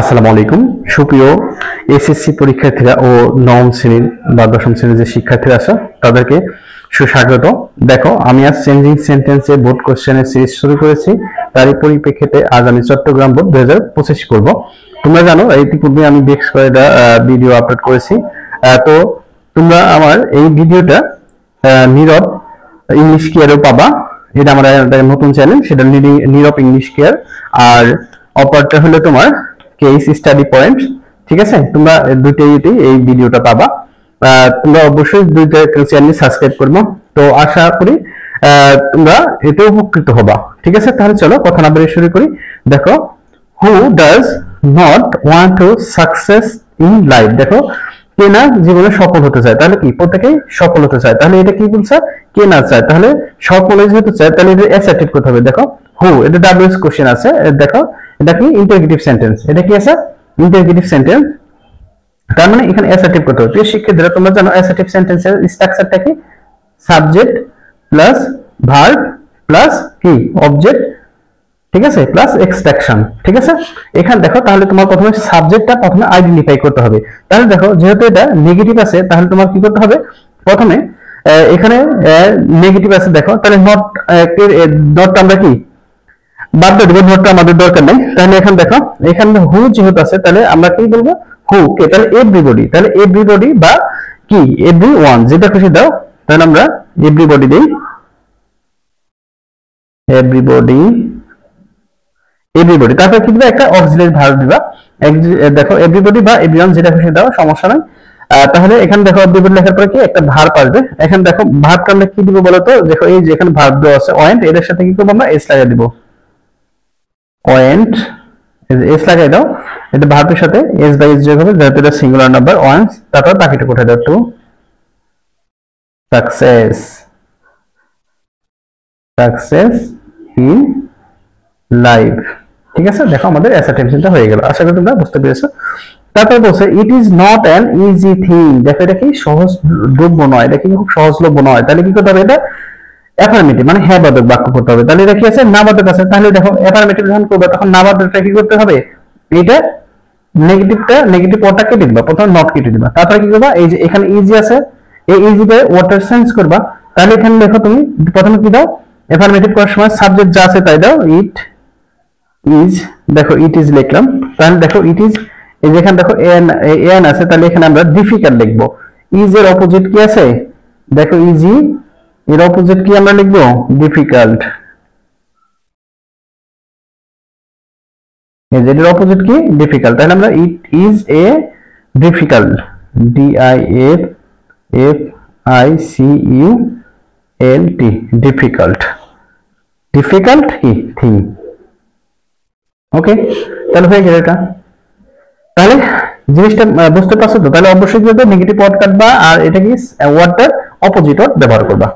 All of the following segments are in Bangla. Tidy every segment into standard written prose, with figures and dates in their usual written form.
আসসালামু আলাইকুম সুপ্রিয় এসএসসি পরীক্ষার্থীরা ও নবম শ্রেণীর বা দশম শ্রেণীর যে শিক্ষার্থীরা আছে তাদেরকে সুস্বাগত। দেখো, আমি আজ চেঞ্জিং সেন্টেন্সে বোর্ড কোশ্চেনের সিরিজ শুরু করেছি। তারই পরিপ্রেক্ষিতে আজ আমি চট্টগ্রাম বোর্ড 2025 করব। তোমরা জানো ইতিপূর্বে আমি বেশ কয়েকটা ভিডিও আপলোড করেছি। তো তোমরা আমার এই ভিডিওটা নীরব ইংলিশ কেয়ারও পাবা। এটা আমার একটা নতুন চ্যানেল, সেটা নীরব ইংলিশ কেয়ার। আর অপরটা হলো তোমার কেস স্টাডি পয়েন্ট। ঠিক আছে, তোমরা দুইটাইতেই এই ভিডিওটা পাবা। তোমরা অবশ্যই দুইটা চ্যানেল সাবস্ক্রাইব করবো। তো আশা করি তোমরা এতে উপকৃত হবা। ঠিক আছে, তাহলে চলো কথা না বলে শুরু করি। দেখো, who does not want to success in life. দেখো, কে না জীবনে সফল হতে চায়, তাহলে কি প্রত্যেকেই সফল হতে চায়, তাহলে এটা কি বলছে? কে না চায়, তাহলে সফল হতে চায়, তাহলে এটা অ্যাসার্টিভ করতে হবে। দেখো, হু, এটা ডাব্লিউএস কোশ্চেন আছে। দেখো, এটা কি ইন্টারগেটিভ সেন্টেন্স। এটা কি আছে? Interrogative sentence. তার মানে এখানে অ্যাসার্টিভ করতে হবে। প্রিয় শিক্ষার্থীরা, তোমরা জানো অ্যাসার্টিভ সেন্টেন্সের স্ট্রাকচারটা কি? সাবজেক্ট প্লাস ভার্ব প্লাস কি অবজেক্ট, ঠিক আছে, প্লাস এক্সট্রাকশন। ঠিক আছে, এখানে দেখো, তাহলে তোমার প্রথমে সাবজেক্টটা প্রথমে আইডেন্টিফাই করতে হবে। তাহলে দেখো, যেহেতু এটা নেগেটিভ আছে, তাহলে তোমার কি করতে হবে? প্রথমে এখানে নেগেটিভ আছে, দেখো, তাহলে নট আমরা কি বাদ দিয়ে দেবো, নোটটা আমাদের দরকার নেই। তাহলে এখানে দেখো, এখানে হু যেহেতু আছে, তাহলে আমরা কি বলবো? হু কে, তাহলে এভরিবডি, তাহলে এভরিবডি বা কি এভরি ওয়ান, যেটা খুশি দাও। তাহলে আমরা এভরিবডি দিই, এভরিবডি, এভরিবডি। তারপরে কি দিবা? একটা অক্সিলারি ভার্ব দিবা। দেখো, এভরিবডি বা এভরিওয়ান, যেটা খুশি দাও, সমস্যা নাই। তাহলে এখানে দেখো, এভরিবডি লেখার পরে কি একটা ভার্ব আসবে। এখানে দেখো, ভার্বটা আমরা কি দিব বলতো? দেখো, এই যে এখানে ভার্ব দেওয়া আছে ওয়েন্ট, এর সাথে কি করবো? আমরা এস লাগিয়ে দিব। ওয়েন্ট, এস লাগাই দাও। এটা ভার্বের সাথে এস বাই এস যোগ হবে, যেহেতু এটা সিঙ্গুলার নাম্বার ওয়ান্স। তারপর বাকিটা কোথায় দাও? To success, success in life. ঠিক আছে, দেখো আমাদের অ্যাসার্টিভটা হয়ে গেল। আশা করি তোমরা বুঝতে পেরেছো। তারপর বলছে it is not an easy thing. দেখো, এটা কি সহজলভ্য নয়, এটা কি খুব সহজলভ্য নয়। তাহলে কি করতে হবে? এটা অ্যাফার্মেটিভ মানে হ্যাঁ বাদক বাক্য করতে হবে। তাহলে এটা কি আছে? না বাদক আছে। তাহলে দেখো, অ্যাফার্মেটিভ যখন করবে তখন না বাদকটা কি করতে হবে? এটা নেগেটিভ ওয়ার্ডটা কেটে দিবা, প্রথমে নট কেটে দিবা। তারপরে কি করবা? এই যে এখানে ইজি আছে, এই ইজিতে ওয়ার্ডটা চেঞ্জ করবা। তাহলে এখানে দেখো, তুমি প্রথমে কি দাও? অ্যাফার্মেটিভ করার সময় সাবজেক্ট যা আছে তাই দাও, ইট ইজ। দেখো, ইট ইজ লিখলাম। তাহলে দেখো, ইট ইজ, এই যে এখানে দেখো এন আছে, তাহলে এখানে আমরা ডিফিকাল্ট লিখবো। ইজ এর অপোজিট কি আছে? দেখো, ইজি এর অপোজিট কি আমরা লিখবো? ডিফিকাল্ট। এর অপোজিট কি? ডিফিকাল্ট। তাহলে আমরা it is a difficult, D I F F I C U L T, difficult. Difficult কি থিং। ওকে, তাহলে হয়ে গেল এটা। তাহলে জিনিসটা বুঝতে পারছো তো? তাহলে অবশ্যই কিন্তু নেগেটিভ ওয়ার্ড কাটবা, আর এটা কি ওয়ার্ডটার অপোজিট ওয়ার্ড ব্যবহার করবা।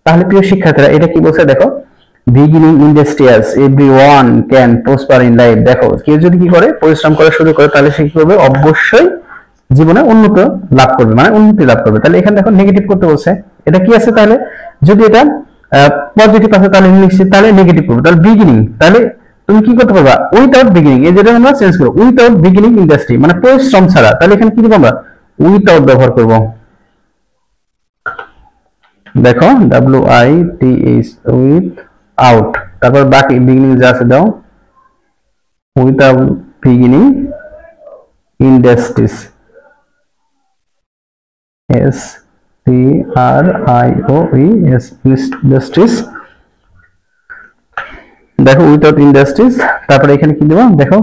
তাহলে প্রিয় শিক্ষার্থীরা, এটা কি বলছে? দেখো, beginning industrious everyone can prosper in life. দেখো, কেউ যদি কি করে, পরিশ্রম করা শুরু করে, তাহলে সে কি করবে? অবশ্যই জীবনে উন্নত লাভ করবে, মানে উন্নতি লাভ করবে। তাহলে এখানে দেখো, নেগেটিভ করতে বলছে। এটা কি আছে? তাহলে যদি এটা পজিটিভ আছে তাহলে নিশ্চিত, তাহলে নেগেটিভ করবে। তাহলে বিগিনিং, তাহলে তুমি কি করতে পারবা? উইথাউট বিগিনিং, এই যেটা আমরা চেঞ্জ করব, উইথাউট বিগিনিং ইন্ডাস্ট্রি মানে পরিশ্রম ছাড়া। তাহলে এখানে কি দিব? আমরা উইথাউট ব্যবহার করব। দেখো, W I T H, with out. তারপর বাকি বিগিনিং যা আছে দাও, without beginning industries, S T R I O E S, industries. দেখো, উইথাউট ইন্ডাস্ট্রিজ। তারপরে এখানে কি দেবো? দেখো,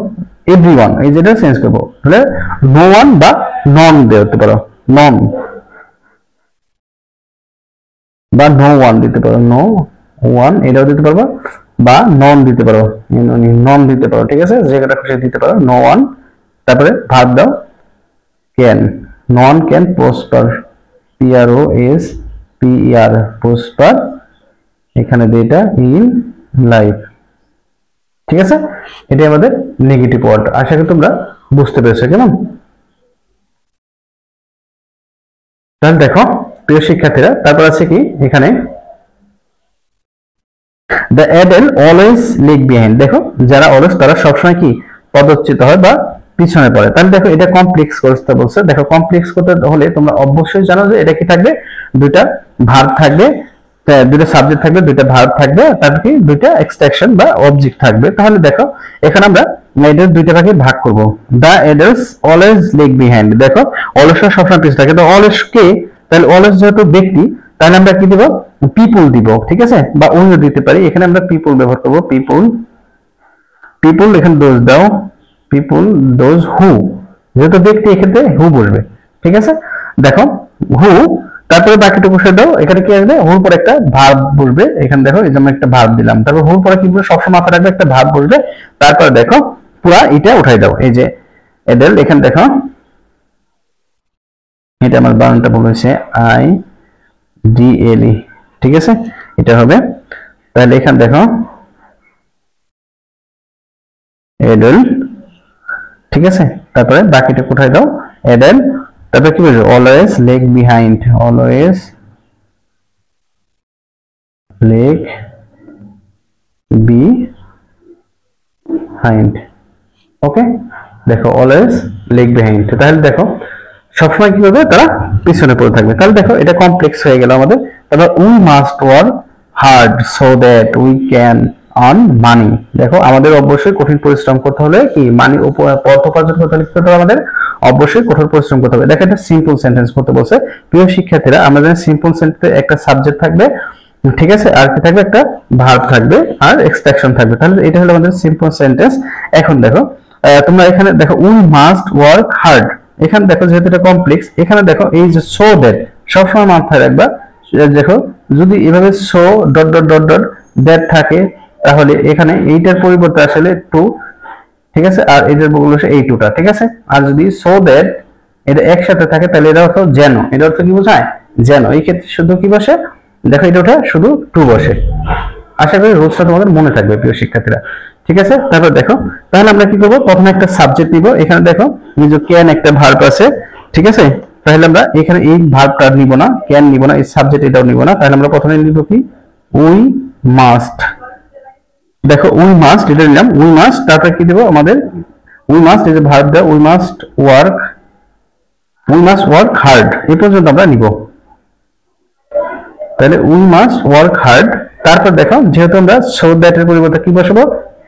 এভরিওয়ান, এই যেটা চেঞ্জ করবো, তাহলে নো ওয়ান বা নন দিতে পারো, নন বা নো ওয়ান দিতে পারো, নো ওয়ান এটাও দিতে পারবো, বা নন দিতে পারো, নন দিতে পারো। ঠিক আছে, যেটা খুশি দিতে পারো, নো ওয়ান। তারপরে ভার্ব দাও, can, none can prosper, P R O S P R, prosper. এখানে যেটা ইন লাইফ। ঠিক আছে, এটাই আমাদের নেগেটিভ ওয়ার্ড। আশা করি তোমরা বুঝতে পেরেছো। কেমন? তাহলে দেখো প্রিয় শিক্ষার্থীরা, তারপর আছে কি এখানে, the Adele always league behind. দেখো, যারা অলওয়েজ তারা সবসময় কি পদচ্যুত হয় বা পিছনে পড়ে। তাহলে দেখো এটা কমপ্লেক্স করতে বলছে। দেখো কমপ্লেক্স করতে হলে তোমরা অবশ্যই জানো যে এটা কি থাকবে, দুইটা ভার্ব থাকবে, দুইটা সাবজেক্ট থাকবে, দুইটা ভার্ব থাকবে, তারপর কি দুইটা এক্সট্রাকশন বা অবজেক্ট থাকবে। তাহলে দেখো এখানে আমরা এদের দুইটা ভাগে ভাগ করব। দা এডার্স অলওয়েজ লেগ বিহাইন্ড। দেখো অলসরা সবসময় পিছনে থাকে, তো অলস কে, তাহলে অলস যেহেতু ব্যক্তি, তাহলে আমরা কি দিব, পিপল দিব, ঠিক আছে, বা অন্য দিতে পারি। এখানে আমরা পিপল ব্যবহার করব, পিপল, পিপল এখানে দোজ দাও, পিপল দোজ হু, যেহেতু ব্যক্তি এক্ষেত্রে হু বসবে, ঠিক আছে। দেখো হু, তারপরে বাকিটুকু বসে দাও, এখানে কি আসবে, হুর পরে একটা ভার্ব বসবে। এখানে দেখো এই যে আমরা একটা ভার্ব দিলাম, তারপর হুর পরে কি বলবে, সবসময় মাথায় রাখবে একটা ভার্ব বসবে। তারপর দেখো পুরা এটা উঠাই দাও, এই যে এডেল, এখানে দেখো এটা আমার বানানটা বলেছে আই ডি এল ই, ঠিক আছে, এটা হবে। তাহলে এখানে দেখো এডেল, ঠিক আছে, তারপরে বাকিটা কোথায় দাও, এডেল, তারপরে কি বলবো, always lag behind, always lag behind, okay. দেখো অলওয়েজ লেগ বিহাইন্ড, তাহলে দেখো সবসময় কি হবে, তারা পিছনে পড়ে থাকবে। তাহলে দেখো এটা কমপ্লেক্স হয়ে গেল আমাদের। তারপর we must work hard so that we can earn money. দেখো আমাদের অবশ্যই কঠিন পরিশ্রম করতে হলে কি মানি অর্থ উপার্জন করতে হলে আমাদের অবশ্যই কঠোর পরিশ্রম করতে হবে। দেখো এটা সিম্পল সেন্টেন্স করতে বলছে। প্রিয় শিক্ষার্থীরা, আমরা জানি সিম্পল সেন্টেন্সে একটা সাবজেক্ট থাকবে, ঠিক আছে, আর কি থাকবে, একটা ভার্ব থাকবে আর এক্সট্রাকশন থাকবে। তাহলে এটা হলো আমাদের সিম্পল সেন্টেন্স। এখন দেখো তোমরা এখানে দেখো উই মাস্ট ওয়ার্ক হার্ড, এখানে দেখো যেহেতু এটা কমপ্লেক্স, এখানে দেখো এই যে সো দ্যাট সবসময় মাথায় রাখবা। দেখো যদি এভাবে so dot dot dot dot that থাকে, তাহলে এখানে এইটার পরিবর্তে আসলে টু, ঠিক আছে, আর এটার বললো এই টুটা, ঠিক আছে। আর যদি সো দ্যাট এটা একসাথে থাকে, তাহলে এটা অর্থ যেন, এটা অর্থ কি বোঝায়, যেন। এই ক্ষেত্রে শুধু কি বসে, দেখো এটা ওটা শুধু টু বসে। আশা করি রুলসটা তোমাদের মনে থাকবে প্রিয় শিক্ষার্থীরা, ঠিক আছে। তারপর দেখো তাহলে আমরা কি করবো, প্রথমে একটা সাবজেক্ট নিব। এখানে দেখো নিজ ক্যান একটা ভার্ব আছে, ঠিক আছে। তাহলে আমরা এখানে এই ভার্বটা নিব না, ক্যান নিব না, এই সাবজেক্ট এটাও নিব না। তাহলে আমরা প্রথমে নিব কি, উই মাস্ট। দেখো উই মাস্ট এটা নিলাম, উই মাস্ট, তারপরে কি দেবো আমাদের, উই মাস্ট এই যে ভার্ব দেওয়া, উই মাস্ট ওয়ার্ক হার্ড, এই পর্যন্ত আমরা নিব। তাহলে উই মাস্ট ওয়ার্ক হার্ড। তারপর দেখো যেহেতু আমরা সো দ্যাট এর পরিবর্তে কি বসাবো,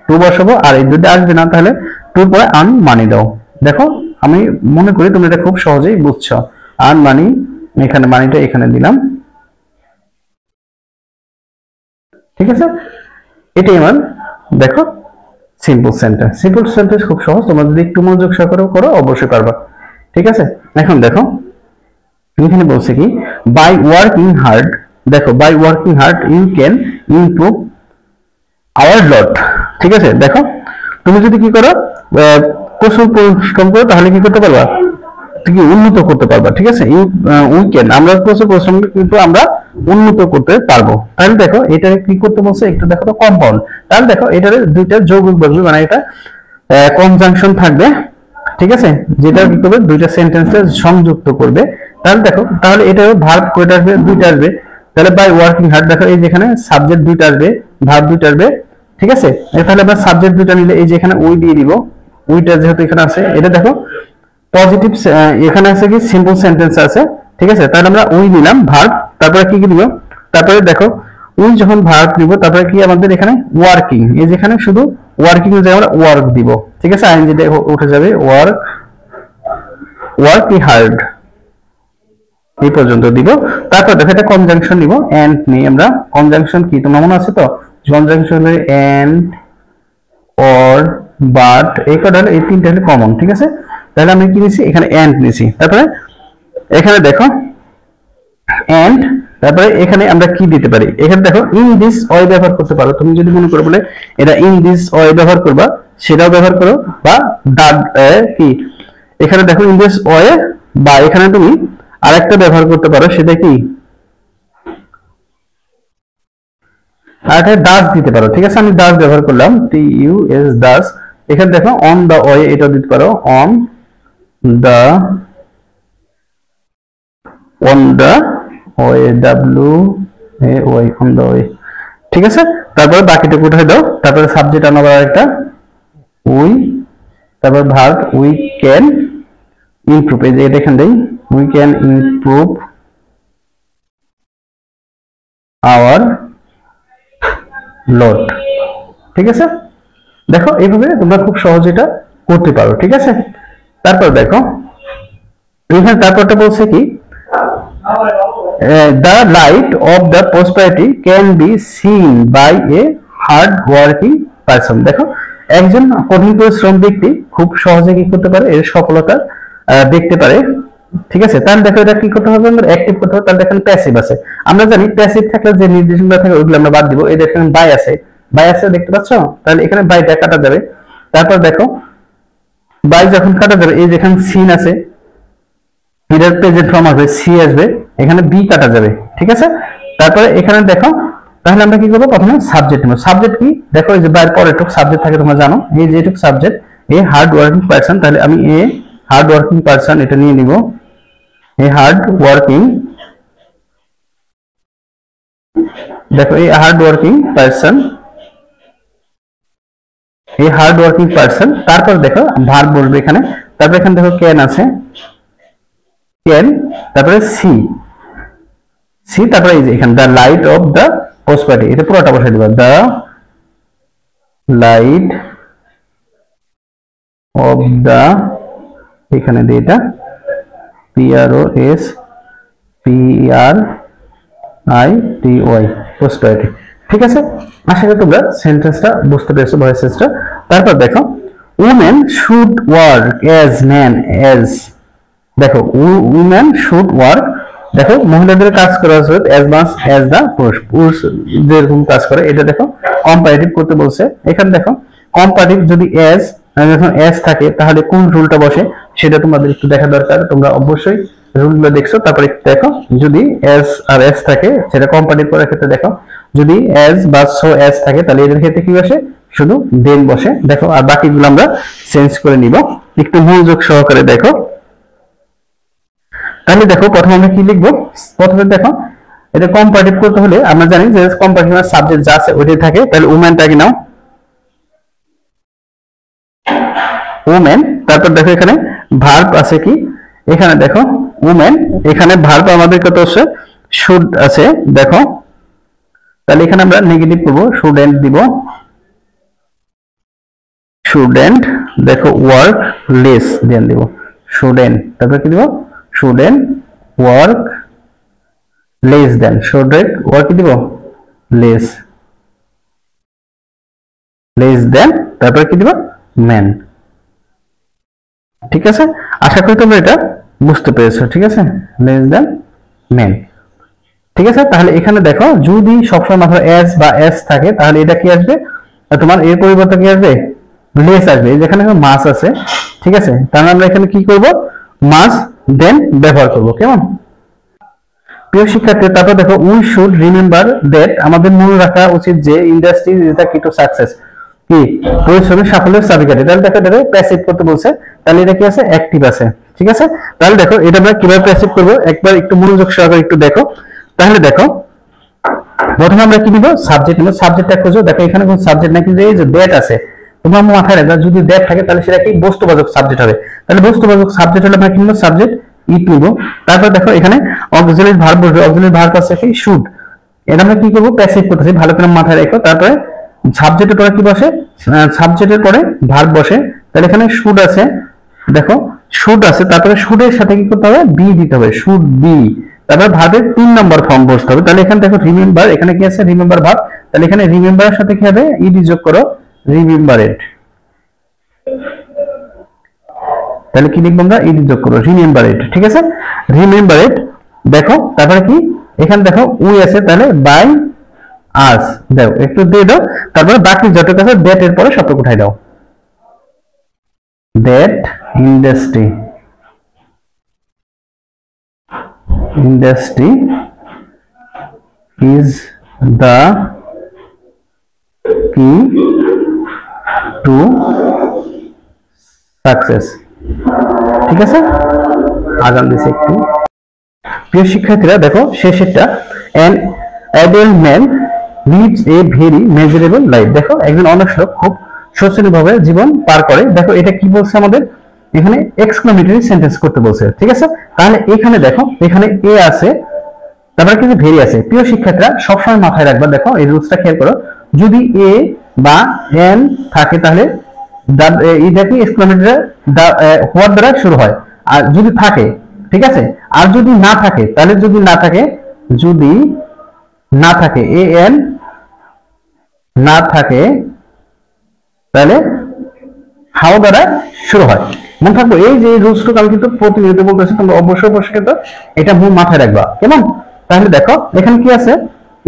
টু বসাবো, আর এই যদি আসবে না তাহলে টুর পরে আর্ন মানি দাও। দেখো আমি মনে করি তুমি এটা খুব সহজেই বুঝছো। আর্ন মানি, এখানে মানিটা এখানে দিলাম, ঠিক আছে। এটাই আমার দেখো সিম্পল সেন্টেন্স। সিম্পল সেন্টেন্স খুব সহজ, তোমরা যদি একটু মনোযোগ সহকারে করো অবশ্যই পারবা, ঠিক আছে। এখন দেখো এখানে বলছে কি, বাই ওয়ার্কিং হার্ড, দেখো by working hard you can improve our lot, ঠিক আছে। দেখো তুমি যদি কি করো, প্রচুর পরিশ্রম করো, তাহলে কি করতে পারবা, কি উন্নত করতে পারবা, ঠিক আছে। উই ক্যান, আমরা প্রচুর পরিশ্রম কিন্তু আমরা উন্নত করতে পারবো। তাহলে দেখো এটা কি করতে বলছে, একটু দেখো তো কম্পাউন্ড। তাহলে দেখো এটার দুইটা যৌগিক বসবে, মানে এটা কনজাংশন থাকবে, ঠিক আছে, যেটা কি করবে, দুইটা সেন্টেন্সে সংযুক্ত করবে। তাহলে দেখো তাহলে এটা ভার্ব কয়টা আসবে, দুইটা আসবে। তাহলে বাই ওয়ার্কিং হার্ড, দেখো এই যেখানে সাবজেক্ট দুইটা আসবে, ভার্ব দুইটা আসবে, ঠিক আছে। তাহলে আমরা সাবজেক্ট দুইটা নিলে এই যে এখানে উই দিয়ে দিব, উইটা যেহেতু এখানে আছে, এটা দেখো পজিটিভ, এখানে আছে কি সিম্পল সেন্টেন্স আছে, ঠিক আছে। তাহলে আমরা উই দিলাম ভার্ব, তারপরে কি দিব, তারপরে দেখো উই যখন ভার্ব দিব, তারপরে কি আমাদের এখানে ওয়ার্কিং, এই যেখানে শুধু ওয়ার্কিং এর জায়গায় আমরা ওয়ার্ক দিব, ঠিক আছে, আইন যেটা উঠে যাবে, ওয়ার্ক হার্ড, এই পর্যন্ত দিব। তারপর দেখো এটা কনজাংশন নিব, এন্ড নেই আমরা। কনজাংশন কি তোমার মনে আছে তো, কনজাংশন হলো এন্ড, অর, বাট, এই কটা হলো, এই তিনটা হলো কমন, ঠিক আছে। তাহলে আমি কি নিছি, এখানে এন্ড নিছি। তারপরে এখানে দেখো এন্ড, তারপরে এখানে আমরা কি দিতে পারি, এখানে দেখো ইন দিস ওয়ে ব্যবহার করতে পারো। তুমি যদি মনে করো বলে এটা ইন দিস ওয়ে ব্যবহার করবা, সেটাও ব্যবহার করো, বা দ্যাট কি, এখানে দেখো ইন দিস ওয়ে, বা এখানে তুমি আরেকটা ব্যবহার করতে পারো, সেটা কি, আরেকটা ডাস দিতে পারো, ঠিক আছে। আমি ডাস ব্যবহার করলাম, টি ইউ এস ডাস। এখানে দেখো অন দা ওয়ে, এটা দিতে পারো, on the way, W A way, on the way, ঠিক আছে। তারপরে বাকিটা উঠে দাও, তারপরে সাবজেক্ট আনাবার একটা উই তারপর ভার্ব উই ক্যান ইমপ্রুভ, এই যে এটা এখান দেই we can improve hour load. ঠিক আছে, দেখো এইভাবে তোমরা খুব সহজে এটা করতে পারো। ঠিক আছে, তারপর দেখো এখানে তারপরটা বলছে কি the light of the prosperity can be seen by a hard working person। দেখো একজন কঠিন পরিশ্রম ব্যক্তি খুব সহজে কি করতে পারে, এর সফলতা দেখতে পারে। ঠিক আছে, তাহলে দেখো এটা কি করতে হবে, আমরা অ্যাক্টিভ করতে হবে। তাহলে দেখেন প্যাসিভ আছে, আমরা জানি প্যাসিভ থাকলে যে নির্দেশনা থাকে ওইগুলো আমরা বাদ দিব। এই দেখেন বাই আছে, বাই আছে দেখতে পাচ্ছ, তাহলে এখানে বাইটা কাটা যাবে। তারপর দেখো বাই যখন কাটা যাবে, এই যেখানে সিন আছে এটার প্রেজেন্ট ফর্ম আসবে, সি আসবে, এখানে বি কাটা যাবে। ঠিক আছে, তারপরে এখানে দেখো তাহলে আমরা কি করবো, প্রথমে সাবজেক্ট নেব। সাবজেক্ট কি দেখো, এই যে বাইরের পরে টুক সাবজেক্ট থাকে তোমরা জানো, এই যে টুক সাবজেক্ট এ হার্ড ওয়ার্কিং পারসন, তাহলে আমি এ হার্ড ওয়ার্কিং পারসন এটা নিয়ে নিব। এ হার্ড ওয়ার্কিং, দেখো এই হার্ড ওয়ার্কিং পারসন, এই হার্ড ওয়ার্কিং পারসন। তারপর দেখো ভার্ব বলবে এখানে, তারপর এখানে দেখো ক্যান আছে, ক্যান, তারপরে সি, সি, তারপরে এই যে এখানে the light off the prosperity, এটা পুরোটা বসাই দিবা, দ্য লাইট অফ দ্য, এখানে দিয়ে এটা PROS PRITY প্রসপারিটি। ঠিক আছে, আশা করি তোমরা সেন্টেন্সটা বুঝতে পেরেছো, ভয়েসেসটা। তারপর দেখো women should work as man as, দেখো উমেন শুড ওয়ার্ক, দেখো মহিলাদের কাজ করা উচিত অ্যাজ মাচ অ্যাজ দা পুরুষ, পুরুষ যেরকম কাজ করে। এটা দেখো কম্পারেটিভ করতে বলছে। এখানে দেখো কম্পারেটিভ যদি অ্যাজ, যখন অ্যাজ থাকে তাহলে কোন রুলটা বসে সেটা তোমাদের একটু দেখা দরকার। তোমরা অবশ্যই রুলগুলো দেখছো, তারপরে দেখো যদি অ্যাজ আর অ্যাজ থাকে সেটা কম্পারেটিভ করার ক্ষেত্রে দেখো, যদি অ্যাজ বা সো অ্যাজ থাকে তাহলে এদের ক্ষেত্রে কি বসে, শুধু দেন বসে। দেখো আর বাকিগুলো আমরা চেঞ্জ করে নিব, একটু মনোযোগ সহকারে দেখো। তাহলে দেখো প্রথমে আমরা কি লিখবো, প্রথমে দেখো এটা কম্পারেটিভ করতে হলে আমরা জানি যে কম্পারেটিভ সাবজেক্ট যা আছে ওইটাই থাকে। তাহলে উমেনটাকে নাও, উমেন, তারপর দেখো এখানে ভার্ব আছে কি, এখানে দেখো উমেন, এখানে ভার্ব আমাদের কত আছে, শুড আছে। দেখো তাহলে এখানে আমরা নেগেটিভ করব, শুডেন্ট দিব, শুডেন্ট, দেখো ওয়ার্ক লেস দেন দিব, শুডেন্ট, তারপর কি দিব, shouldn't work less than, shouldn't work কি দিব, লেস, লেস দেন, তারপর কি দিব, ম্যান। ঠিক আছে, আশা করি তোমরা এটা বুঝতে পেরেছো। ঠিক আছে, লেস দেন ম্যান। ঠিক আছে, তাহলে এখানে দেখো যদি সবসময় মাত্র এস বা এস থাকে তাহলে এটা কি আসবে, তোমার এর পরিবর্তে কি আসবে, লেস আসবে। যেখানে মাস আছে, ঠিক আছে, তাহলে আমরা এখানে কি করব, মাস দেন ব্যবহার করব। কেমন প্রিয় শিক্ষার্থী, তারপর দেখো উই শুড রিমেম্বার দ্যাট, আমাদের মনে রাখা উচিত যে ইন্ডাস্ট্রি ইজ দ্য কি টু সাকসেস, কি পরিশ্রমের সাফল্যের চাবিকাঠি। তাহলে দেখো এটা প্যাসিভ করতে বলছে, তাহলে এটা কি আছে, অ্যাক্টিভ আছে। ঠিক আছে, তাহলে দেখো এটা আমরা কিভাবে প্যাসিভ করব একবার একটু মনোযোগ সহকারে একটু দেখো। তাহলে দেখো প্রথমে আমরা কি নিব, সাবজেক্ট নিব, সাবজেক্টটা খুঁজো। দেখো এখানে কোন সাবজেক্ট নাকি, এই যে দ্যাট আছে, তোমার মাথায় রাখবে যদি দ্যাট থাকে তাহলে সেটা কি বস্তুবাচক সাবজেক্ট হবে। তাহলে বস্তুবাচক সাবজেক্ট হলে আমরা কি নিব, সাবজেক্ট ইট নিব। তারপর দেখো এখানে অক্সিলারি ভার্ব বসবে, অক্সিলারি ভার্ব আছে কি, শুড, এটা আমরা কি করব, প্যাসিভ করতেছি, ভালো করে মাথায় রেখো। তারপরে সাবজেক্টের পরে কি বসে, সাবজেক্টের পরে ভার্ব বসে। তাহলে এখানে শুড আছে, দেখো শুড আছে, তারপরে শুডের সাথে কি করতে হবে, বি দিতে হবে, শুড বি, তারপর ভার্বের 3 নম্বর ফর্ম বসতে হবে। তাহলে এখানে দেখো রিমেম্বার, এখানে কি আছে, রিমেম্বার ভার্ব, তাহলে এখানে রিমেম্বারের সাথে কি হবে, ইডি যোগ করো, রিমেম্বারেড, তাহলে কি লিখবো আমরা, ইডি যোগ করো, রিমেম্বারেড। ঠিক আছে, রিমেম্বারেড। দেখো তারপরে কি, এখানে দেখো উই আছে, তাহলে বাই আস দাও, একটু দিয়ে দাও। তারপরে বাকি যতটুকু আছে দ্যাট এর পরে সবটুকু উঠাই দাও, that industry, industry is the key to success। ঠিক আছে, আগাম দিছে একটু। প্রিয় শিক্ষার্থীরা দেখো শেষেরটা, an adult man lives a very miserable life। দেখো একজন অনেক লোক খুব শোচনীয়ভাবে জীবন পার করে। দেখো এটা কি বলছে আমাদের, এখানে এক্সক্লামেটরি সেন্টেন্স করতে বলছে, ঠিক আছে। তাহলে এখানে দেখো, এখানে এ আছে, তারপরে কিন্তু ভেরি আছে। প্রিয় শিক্ষার্থীরা সবসময় মাথায় রাখবা, দেখো এই রুলসটা খেয়াল করো, যদি এ বা এন থাকে তাহলে এটা কি এক্সক্লামেটরি হোয়াট দ্বারা শুরু হয়, আর যদি থাকে, ঠিক আছে। আর যদি না থাকে, তাহলে যদি না থাকে এ এন না থাকে, তাহলে হাউ দ্বারা শুরু হয়। মনে থাকবো, এই যে রুলসটুকু আমি কিন্তু প্রতিনিয়ত বলতেছি, তোমরা অবশ্যই কিন্তু এটা মাথায় রাখবা, কেমন। তাহলে দেখো এখানে কি আছে,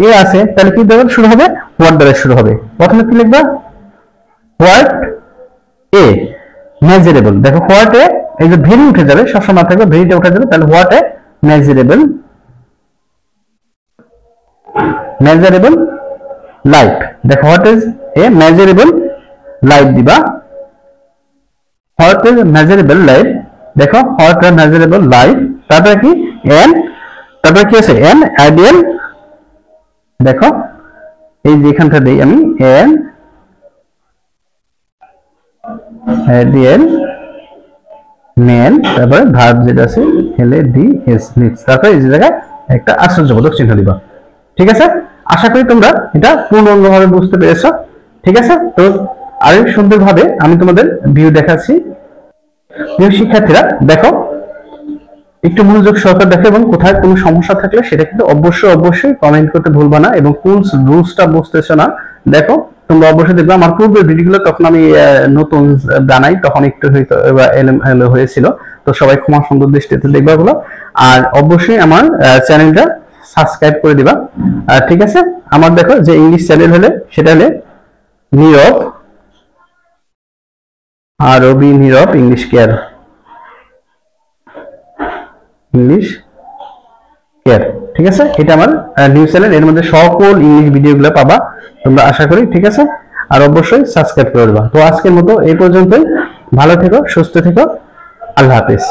এ আছে, তাহলে কি দ্বারা শুরু হবে, হোয়াট দ্বারা শুরু হবে। প্রথমে কি লিখবা, হোয়াট এ মেজারেবল। দেখো হোয়াট এ, এই যে ভেরি উঠে যাবে, সবসময় মাথায় রাখবে ভেরিটা উঠে যাবে, তাহলে হোয়াট এ মেজারেবল লাইফ। দেখো what is a measurable life দিবা, হোয়াট ইজ মেজারেবল লাইফ। দেখো হোয়াট ইজ মেজারেবল লাইফ, তারপরে কি এন, তারপরে কি আছে এন আইডিয়াল। দেখো এই যে এখানটা দেই আমি, এন আইডিয়াল ম্যান, তারপরে ভার্ব যেটা আছে এল ডি এস লিভস, তারপরে এই জায়গায় একটা আশ্চর্যবোধক চিহ্ন দিবা, ঠিক আছে। আশা করি তোমরা এটা পূর্ণাঙ্গভাবে বুঝতে পেরেছো, ঠিক আছে। তো আরো সুন্দরভাবে আমি তোমাদের ভিউ দেখাচ্ছি। প্রিয় শিক্ষার্থীরা দেখো, একটু মনোযোগ সহকারে দেখো, এবং কোথায় কোনো সমস্যা থাকলে সেটা কিন্তু অবশ্যই কমেন্ট করতে ভুলবা না, এবং কোন রুলসটা বুঝতেছো না দেখো তোমরা অবশ্যই দেখবে। আমার পূর্বের ভিডিওগুলো তখন আমি নতুন বানাই, তখন একটু হয়তো এলোমেলো হয়েছিল, তো সবাই ক্ষমা সুন্দর দৃষ্টিতে দেখবা ওগুলো। আর অবশ্যই আমার চ্যানেলটা সাবস্ক্রাইব করে দিবা, ঠিক আছে। আমার দেখো যে ইংলিশ চ্যানেল হলে সেটা হলে নীরব আরবি, নীরব ইংলিশ কেয়ার, ঠিক আছে। এটা আমার নিউজ চ্যানেল, এর মধ্যে সকল ইংলিশ ভিডিওগুলো পাবা তোমরা, আশা করি, ঠিক আছে। আর অবশ্যই সাবস্ক্রাইব করে দেবা। তো আজকের মতো এই পর্যন্তই, ভালো থেকো, সুস্থ থেকো, আল্লাহ হাফেজ।